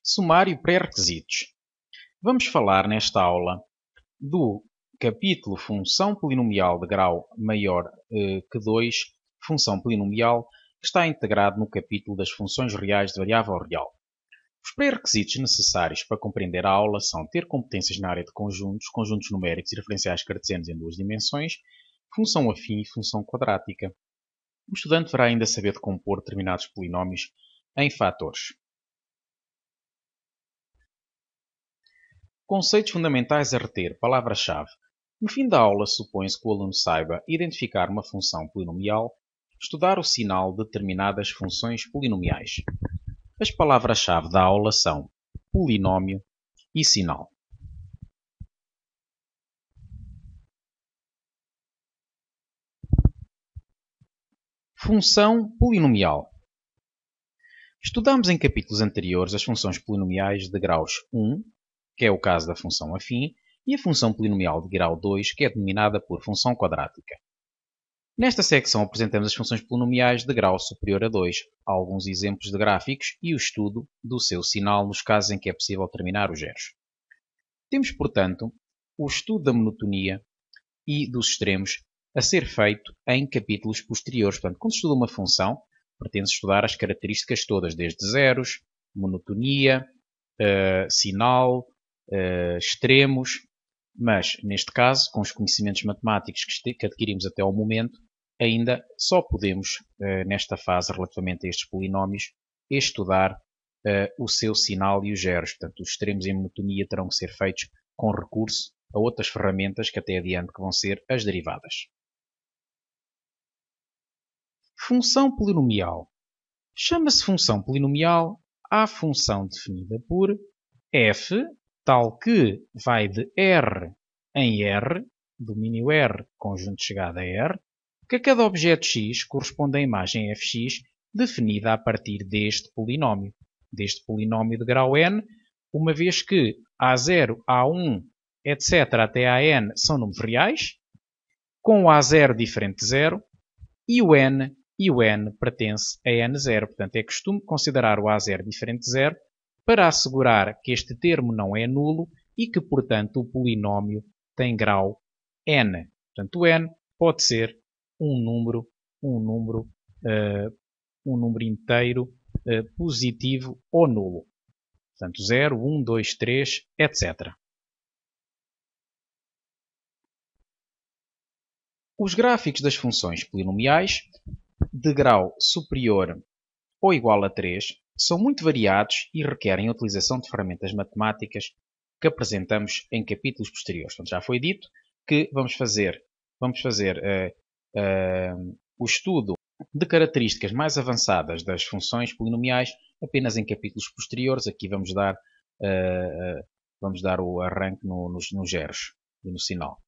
Sumário pré-requisitos. Vamos falar nesta aula do capítulo Função polinomial de grau maior que 2, função polinomial, que está integrado no capítulo das funções reais de variável real. Os pré-requisitos necessários para compreender a aula são ter competências na área de conjuntos, conjuntos numéricos e referenciais cartesianos em duas dimensões, função afim e função quadrática. O estudante deverá ainda saber decompor determinados polinómios em fatores. Conceitos fundamentais a reter, palavra-chave. No fim da aula, supõe-se que o aluno saiba identificar uma função polinomial, estudar o sinal de determinadas funções polinomiais. As palavras-chave da aula são polinómio e sinal. Função polinomial. Estudamos em capítulos anteriores as funções polinomiais de graus 1, que é o caso da função afim, e a função polinomial de grau 2, que é denominada por função quadrática. Nesta secção apresentamos as funções polinomiais de grau superior a 2, alguns exemplos de gráficos e o estudo do seu sinal nos casos em que é possível terminar os zeros. Temos, portanto, o estudo da monotonia e dos extremos a ser feito em capítulos posteriores. Portanto, quando se estuda uma função, pretende-se estudar as características todas, desde zeros, monotonia, sinal, extremos, mas, neste caso, com os conhecimentos matemáticos que adquirimos até ao momento, ainda só podemos, nesta fase, relativamente a estes polinómios, estudar o seu sinal e os zeros. Portanto, os extremos em monotonia terão que ser feitos com recurso a outras ferramentas que até adiante que vão ser as derivadas. Função polinomial. Chama-se função polinomial à função definida por f, tal que vai de R em R, domínio R, conjunto de chegada a R, que a cada objeto x corresponde à imagem fx definida a partir deste polinómio de grau n, uma vez que A0, A1, etc. até AN são números reais, com o A0 diferente de 0, e o n pertence a n0. Portanto, é costume considerar o A0 diferente de 0 para assegurar que este termo não é nulo e que, portanto, o polinómio tem grau n. Portanto, o n pode ser um número inteiro positivo ou nulo. Portanto, 0, 1, 2, 3, etc. Os gráficos das funções polinomiais de grau superior ou igual a 3 são muito variados e requerem a utilização de ferramentas matemáticas que apresentamos em capítulos posteriores. Portanto, já foi dito que vamos fazer o estudo de características mais avançadas das funções polinomiais apenas em capítulos posteriores. Aqui vamos dar o arranque nos zeros e no sinal.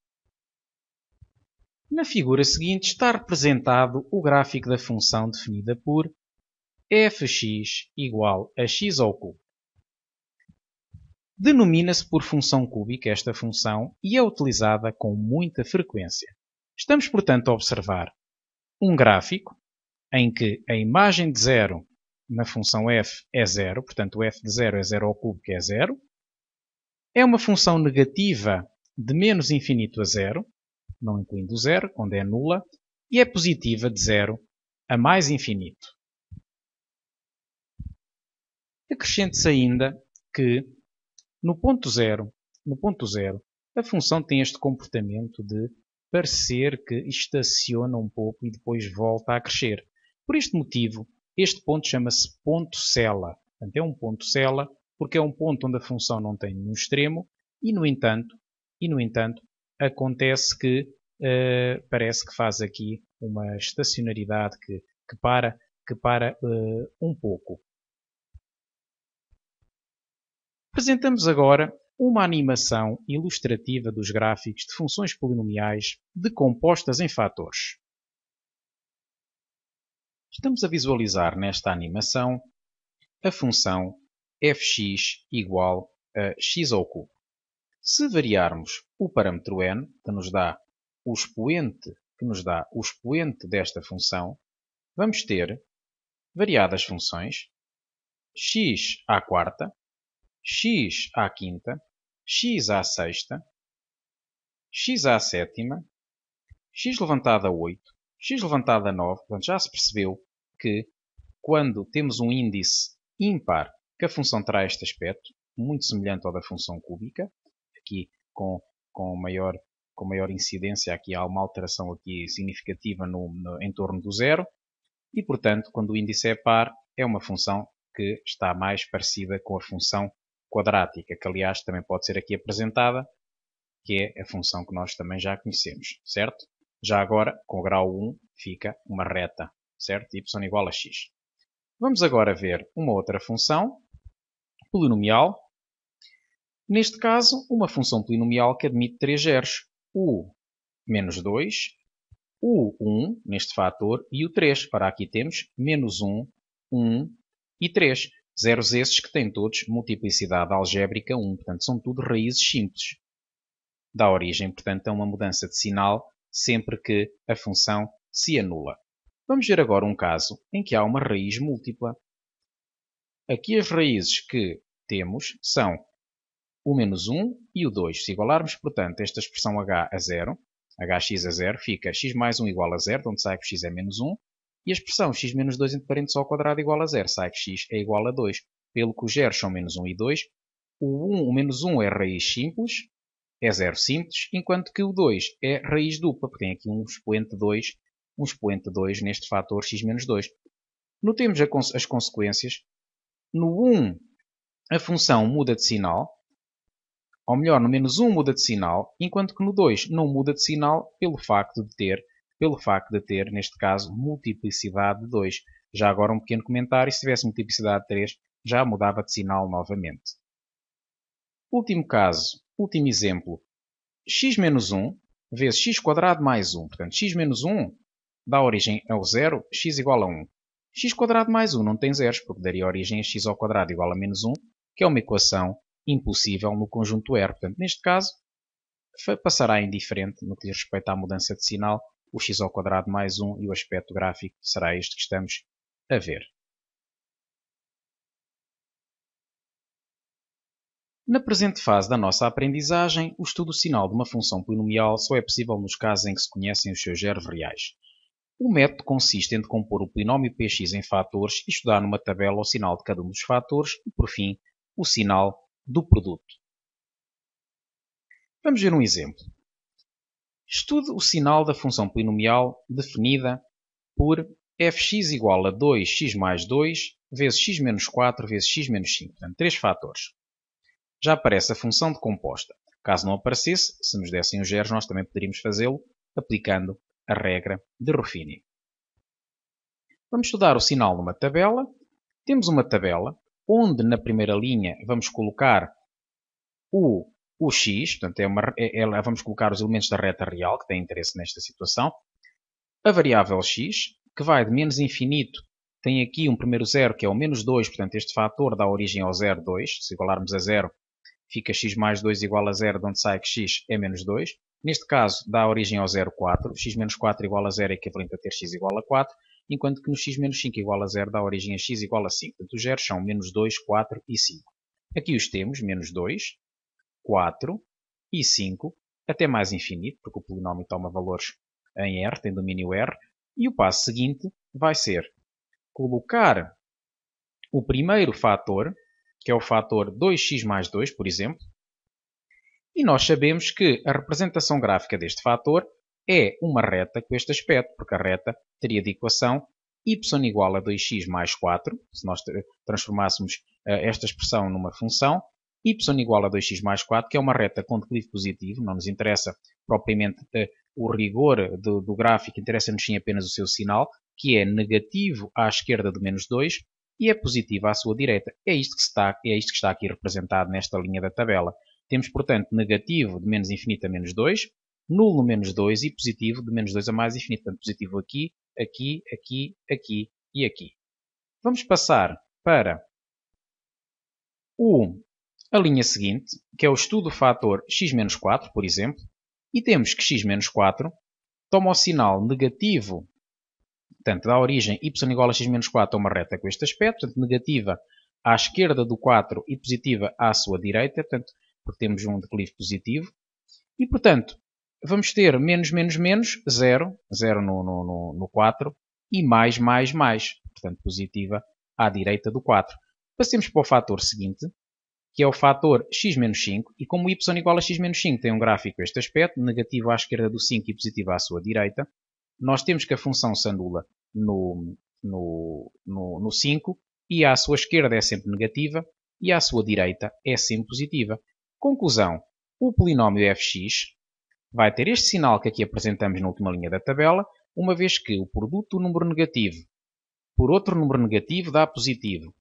Na figura seguinte está representado o gráfico da função definida por fx igual a x ao cubo. Denomina-se por função cúbica esta função e é utilizada com muita frequência. Estamos, portanto, a observar um gráfico em que a imagem de 0 na função f é 0, portanto o f de 0 é 0 ao cubo, que é 0. É uma função negativa de menos infinito a 0, não incluindo o 0, onde é nula, e é positiva de 0 a mais infinito. Acrescente-se ainda que no ponto 0, a função tem este comportamento de parecer que estaciona um pouco e depois volta a crescer. Por este motivo, este ponto chama-se ponto sela. Portanto, é um ponto sela porque é um ponto onde a função não tem nenhum extremo e, no entanto, acontece que parece que faz aqui uma estacionariedade que para um pouco. Apresentamos agora uma animação ilustrativa dos gráficos de funções polinomiais decompostas em fatores. Estamos a visualizar nesta animação a função fx igual a x ao cubo. Se variarmos o parâmetro n, que nos dá o expoente desta função, vamos ter variadas funções x à quarta, x à quinta, x à sexta, x à sétima, x levantado a 8, x levantado a 9. Portanto, já se percebeu que quando temos um índice ímpar, que a função terá este aspecto, muito semelhante ao da função cúbica, aqui com maior incidência, aqui há uma alteração aqui significativa em torno do zero, e, portanto, quando o índice é par, é uma função que está mais parecida com a função quadrática, que aliás também pode ser aqui apresentada, que é a função que nós também já conhecemos, certo? Já agora, com o grau 1, fica uma reta, certo? Y igual a x. Vamos agora ver uma outra função polinomial. Neste caso, uma função polinomial que admite 3 zeros. O menos 2, o 1, neste fator, e o 3. Ora, aqui temos menos 1, 1 e 3. Zeros esses que têm todos multiplicidade algébrica 1. Portanto, são tudo raízes simples. Dá origem, portanto, a uma mudança de sinal sempre que a função se anula. Vamos ver agora um caso em que há uma raiz múltipla. Aqui as raízes que temos são o menos 1 e o 2. Se igualarmos, portanto, esta expressão h a 0, hx a 0, fica x mais 1 igual a 0, de onde sai que x é menos 1, e a expressão x menos 2 entre parênteses ao quadrado igual a 0, sai que x é igual a 2. Pelo que os zeros são menos 1 e 2, o menos 1 é raiz simples, é zero simples, enquanto que o 2 é raiz dupla, porque tem aqui um expoente 2 neste fator x menos 2. Notemos as consequências. No 1, a função muda de sinal, ou melhor, no menos 1 muda de sinal, enquanto que no 2 não muda de sinal pelo facto de ter, neste caso, multiplicidade de 2. Já agora um pequeno comentário, se tivesse multiplicidade de 3, já mudava de sinal novamente. Último caso, último exemplo, x menos 1 vezes x quadrado mais 1. Portanto, x menos 1 dá origem ao 0, x igual a 1. X quadrado mais 1 não tem zeros, porque daria origem a x ao quadrado igual a menos 1, que é uma equação impossível no conjunto R. Portanto, neste caso, passará indiferente no que diz respeito à mudança de sinal, o x ao quadrado mais 1 e o aspecto gráfico será este que estamos a ver. Na presente fase da nossa aprendizagem, o estudo do sinal de uma função polinomial só é possível nos casos em que se conhecem os seus zeros reais. O método consiste em decompor o polinómio px em fatores e estudar numa tabela o sinal de cada um dos fatores e, por fim, o sinal do produto. Vamos ver um exemplo. Estude o sinal da função polinomial definida por fx igual a 2x mais 2 vezes x menos 4 vezes x menos 5. Portanto, 3 fatores. Já aparece a função decomposta. Caso não aparecesse, se nos dessem os zeros, nós também poderíamos fazê-lo aplicando a regra de Ruffini. Vamos estudar o sinal numa tabela. Temos uma tabela onde na primeira linha vamos colocar o x, portanto vamos colocar os elementos da reta real que têm interesse nesta situação. A variável x, que vai de menos infinito, tem aqui um primeiro zero que é o menos 2, portanto este fator dá origem ao 0, 2. Se igualarmos a 0, fica x mais 2 igual a 0, de onde sai que x é menos 2. Neste caso, dá origem ao 0, 4. x menos 4 igual a 0 é equivalente a ter x igual a 4, enquanto que no x menos 5 igual a 0 dá origem a x igual a 5. Portanto, os zeros são menos 2, 4 e 5. Aqui os temos, menos 2, 4 e 5, até mais infinito, porque o polinómio toma valores em R, tem domínio R, e o passo seguinte vai ser colocar o primeiro fator, que é o fator 2x mais 2, por exemplo, e nós sabemos que a representação gráfica deste fator é uma reta com este aspecto, porque a reta teria de equação y igual a 2x mais 4, se nós transformássemos esta expressão numa função, y igual a 2x mais 4, que é uma reta com declive positivo, não nos interessa propriamente o rigor do gráfico, interessa-nos sim apenas o seu sinal, que é negativo à esquerda de menos 2 e é positivo à sua direita. É isto que está aqui representado nesta linha da tabela. Temos, portanto, negativo de menos infinito a menos 2, nulo no menos 2 e positivo de menos 2 a mais infinito. Portanto, positivo aqui, aqui, aqui, aqui e aqui. Vamos passar para a linha seguinte, que é o estudo do fator x menos 4, por exemplo, e temos que x menos 4 toma o sinal negativo, portanto, dá origem y igual a x menos 4 a uma reta com este aspecto, portanto, negativa à esquerda do 4 e positiva à sua direita, portanto, porque temos um declive positivo. E, portanto, vamos ter menos, menos, menos, 0, 0 no 4, e mais, mais, mais, portanto, positiva à direita do 4. Passemos para o fator seguinte, que é o fator x menos 5, e como y igual a x menos 5 tem um gráfico este aspecto, negativo à esquerda do 5 e positivo à sua direita, nós temos que a função se anula no 5, e à sua esquerda é sempre negativa, e à sua direita é sempre positiva. Conclusão, o polinómio fx vai ter este sinal que aqui apresentamos na última linha da tabela, uma vez que o produto do número negativo por outro número negativo dá positivo.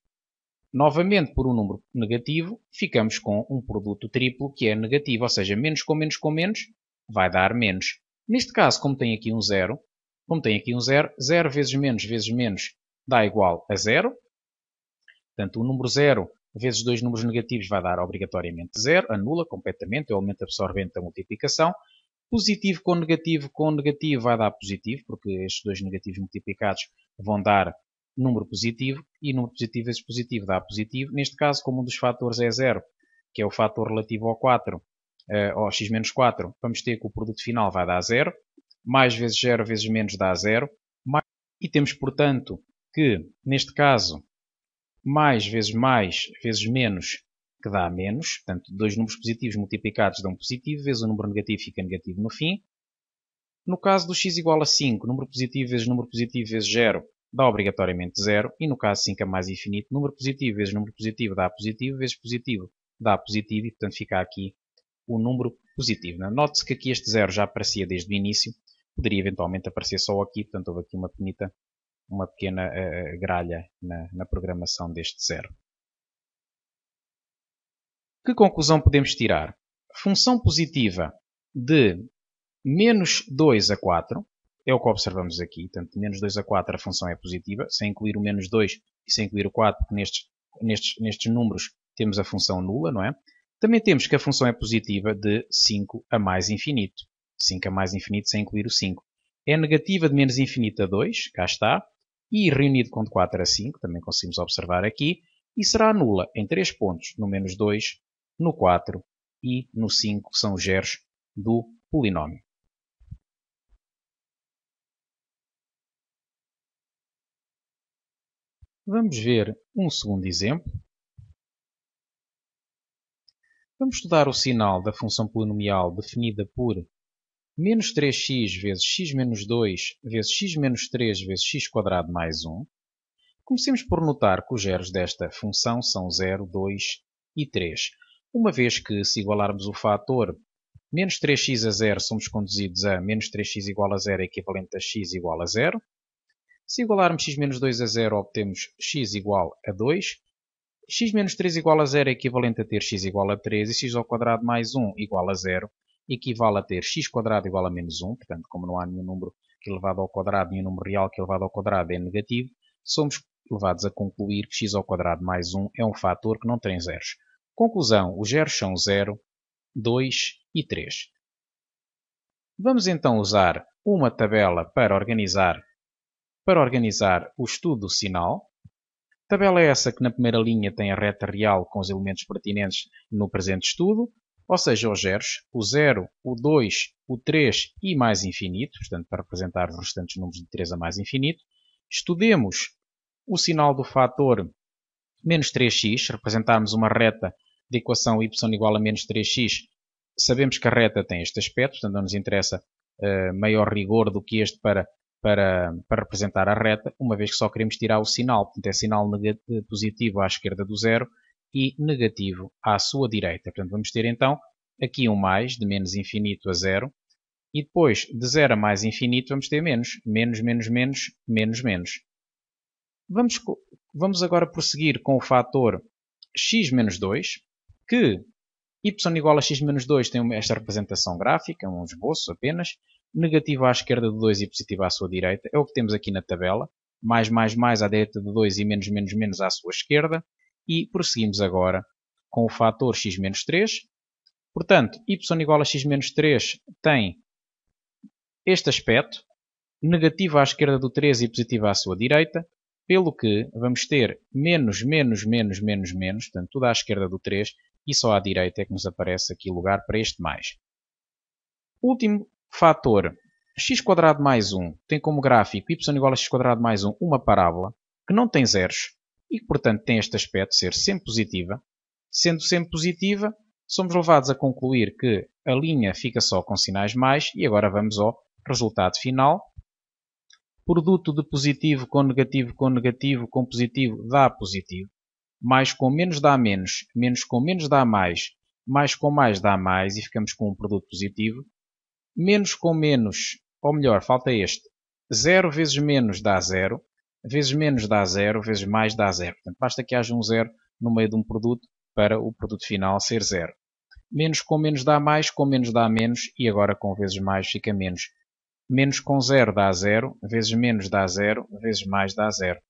Novamente, por um número negativo, ficamos com um produto triplo que é negativo, ou seja, menos com menos vai dar menos. Neste caso, como tem aqui um 0, 0 vezes menos dá igual a 0. Portanto, o número 0 vezes dois números negativos vai dar obrigatoriamente 0, anula completamente, é o elemento absorvente da multiplicação. Positivo com negativo vai dar positivo, porque estes dois negativos multiplicados vão dar número positivo, e número positivo vezes positivo dá positivo. Neste caso, como um dos fatores é 0, que é o fator relativo ao 4, ao x menos 4, vamos ter que o produto final vai dar 0. Mais vezes 0 vezes menos dá 0. E temos, portanto, que, neste caso, mais vezes menos, que dá menos. Portanto, dois números positivos multiplicados dão positivo, vezes o número negativo fica negativo no fim. No caso do x igual a 5, número positivo vezes 0 dá obrigatoriamente 0. E no caso 5 a mais infinito, número positivo vezes número positivo dá positivo, vezes positivo dá positivo, e portanto fica aqui o número positivo. Note-se que aqui este 0 já aparecia desde o início, poderia eventualmente aparecer só aqui, portanto houve aqui uma pequena gralha na programação deste 0. Que conclusão podemos tirar? Função positiva de menos 2 a 4, é o que observamos aqui. Portanto, de menos 2 a 4 a função é positiva, sem incluir o menos 2 e sem incluir o 4, porque nestes números temos a função nula, não é? Também temos que a função é positiva de 5 a mais infinito. 5 a mais infinito sem incluir o 5. É negativa de menos infinito a 2, cá está. E reunido com de 4 a 5, também conseguimos observar aqui. E será nula em 3 pontos, no menos 2, no 4 e no 5, que são os zeros do polinómio. Vamos ver um segundo exemplo. Vamos estudar o sinal da função polinomial definida por menos 3x vezes x menos 2 vezes x menos 3 vezes x quadrado mais 1. Comecemos por notar que os zeros desta função são 0, 2 e 3. Uma vez que, se igualarmos o fator menos 3x a 0, somos conduzidos a menos 3x igual a 0 é equivalente a x igual a 0. Se igualarmos x menos 2 a 0, obtemos x igual a 2. X menos 3 igual a 0 é equivalente a ter x igual a 3. E x ao quadrado mais 1 igual a 0 equivale a ter x quadrado igual a menos 1. Portanto, como não há nenhum número que elevado ao quadrado, nenhum número real que elevado ao quadrado é negativo, somos levados a concluir que x ao quadrado mais 1 é um fator que não tem zeros. Conclusão, os zeros são 0, 2 e 3. Vamos então usar uma tabela para organizar o estudo do sinal. Tabela essa que na primeira linha tem a reta real com os elementos pertinentes no presente estudo, ou seja, os zeros, o 0, o 2, o 3 e mais infinito, portanto para representar os restantes números de 3 a mais infinito. Estudemos o sinal do fator menos 3x, se representarmos uma reta de equação y igual a menos 3x, sabemos que a reta tem este aspecto, portanto não nos interessa maior rigor do que este para representar a reta, uma vez que só queremos tirar o sinal. Portanto, é sinal positivo à esquerda do 0 e negativo à sua direita. Portanto, vamos ter então aqui um mais, de menos infinito a 0, e depois de 0 a mais infinito vamos ter menos, menos, menos, menos, menos, menos. Vamos agora prosseguir com o fator x menos 2, que y igual a x menos 2 tem esta representação gráfica, um esboço apenas, negativo à esquerda de 2 e positivo à sua direita, é o que temos aqui na tabela, mais à direita de 2 e menos, menos, menos à sua esquerda, e prosseguimos agora com o fator x menos 3. Portanto, y igual a x menos 3 tem este aspecto, negativo à esquerda do 3 e positivo à sua direita, pelo que vamos ter menos, menos, menos, menos, menos, portanto tudo à esquerda do 3 e só à direita é que nos aparece aqui lugar para este mais. Último fator, x² mais 1 tem como gráfico y igual a x² mais 1 uma parábola que não tem zeros e que, portanto, tem este aspecto de ser sempre positiva. Sendo sempre positiva, somos levados a concluir que a linha fica só com sinais mais e agora vamos ao resultado final. Produto de positivo com negativo com positivo dá positivo. Mais com menos dá menos, menos com menos dá mais com mais dá mais e ficamos com um produto positivo. Menos com menos, ou melhor, falta este. 0 vezes menos dá 0, vezes menos dá 0, vezes mais dá 0. Portanto, basta que haja um 0 no meio de um produto para o produto final ser 0. Menos com menos dá mais, com menos dá menos e agora com vezes mais fica menos. Menos com 0 dá 0, vezes menos dá 0, vezes mais dá 0.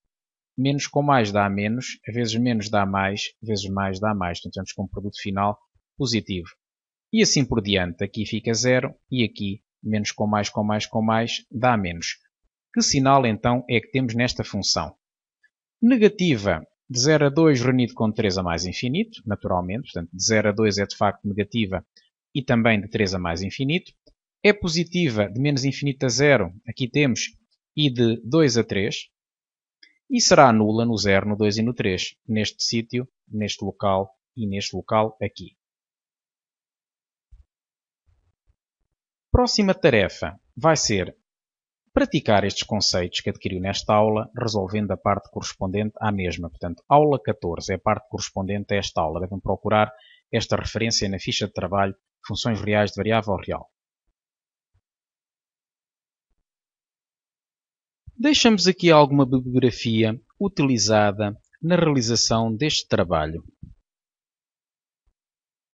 Menos com mais dá menos, vezes menos dá mais, vezes mais dá mais. Portanto, temos com um produto final positivo. E assim por diante. Aqui fica 0 e aqui menos com mais dá menos. Que sinal então é que temos nesta função? Negativa de 0 a 2 reunido com 3 a mais infinito, naturalmente. Portanto, de 0 a 2 é de facto negativa e também de 3 a mais infinito. É positiva de menos infinito a 0, aqui temos, e de 2 a 3. E será nula no 0, no 2 e no 3, neste sítio, neste local e neste local aqui. Próxima tarefa vai ser praticar estes conceitos que adquiriu nesta aula, resolvendo a parte correspondente à mesma. Portanto, aula 14 é a parte correspondente a esta aula. Devem procurar esta referência na ficha de trabalho, funções reais de variável real. Deixamos aqui alguma bibliografia utilizada na realização deste trabalho.